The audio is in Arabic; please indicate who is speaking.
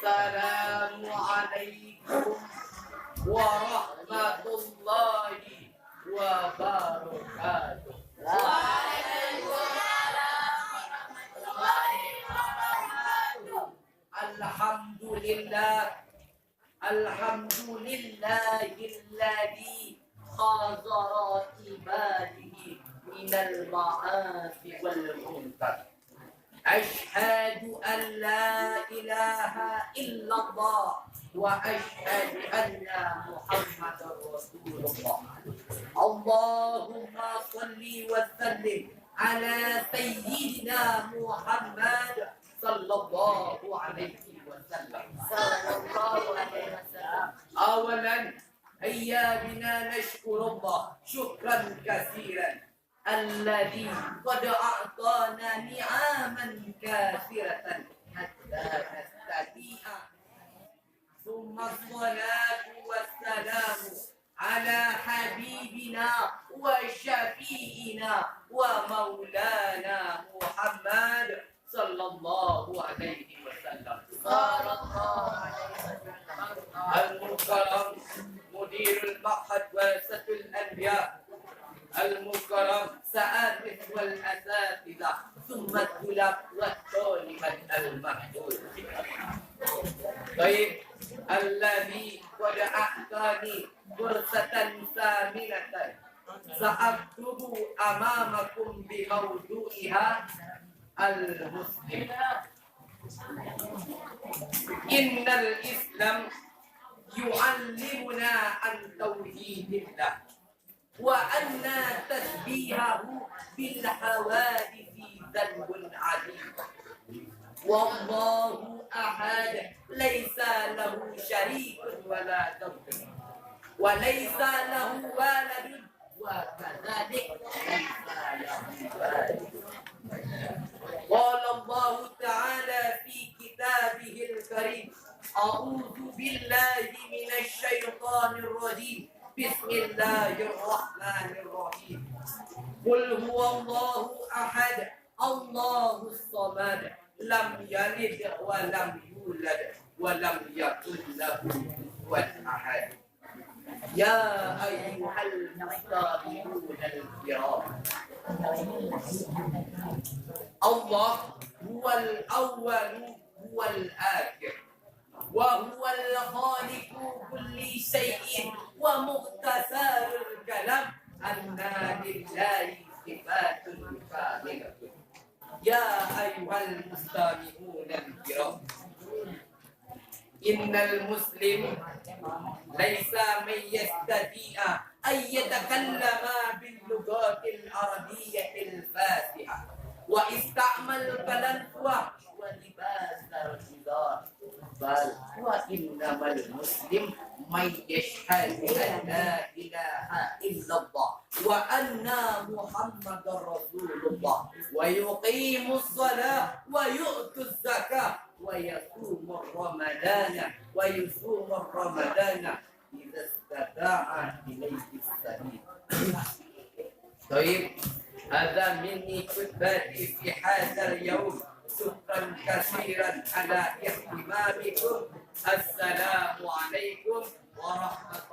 Speaker 1: السلام عليكم ورحمة الله وبركاته. الحمد لله الذي حذر عباده من المعاصي والمنكر. أشهد أن لا إله إلا الله وأشهد أن محمدا رسول الله. اللهم صل وسلم على سيدنا محمد صلى الله عليه وسلم. أولا هيا بنا نشكر الله شكرا كثيرا الذي قد أعطانا نعما كثيرة حتى نستطيع. ثم الصلاة والسلام على حبيبنا وشفيعنا ومولانا محمد صلى الله عليه وسلم. المكرم مدير المعهد ورثة الأنبياء، المكرم سآتذ والأساتذة، ثم الطلاب والطالبات المحجوج. طيب، الذي قد أعطاني فرصة ثامنة سأكتب أمامكم بموضوعها المسلم. إن الإسلام يعلمنا عن توحيد الله وأن تشبيهه بالحوادث ذنب عظيم. والله أحد ليس له شريك ولا ضد وليس له والد وكذلك ليس له والد. قال الله تعالى في كتابه الكريم: أعوذ بالله من الشيطان الرجيم، بسم الله الرحمن الرحيم. قل هو الله أحد الله الصمد لم يلد ولم يولد ولم يكن له كفوا أحد. يا أيها المستمعون الكرام، الله هو الأول هو الآخر وهو الخالق كل شيء ومختصر الكلام أن لله صفات كاملة. يا أيها المستمعون الكرام، إن المسلم ليس من يستطيع أن يتكلم باللغات العربية الفاتحة واستعمل الكلام ولباس الهزار، بل وإنما المسلم من يشهد أن لا إله إلا الله وأن محمدا رسول الله ويقيم الصلاة ويؤتي الزكاة ويصوم رمضان إذا استطاع إليه السبيل. طيب، هذا مني خطبتي في هذا اليوم. شكرا كثيرا على اهتمامكم. السلام عليكم ورحمة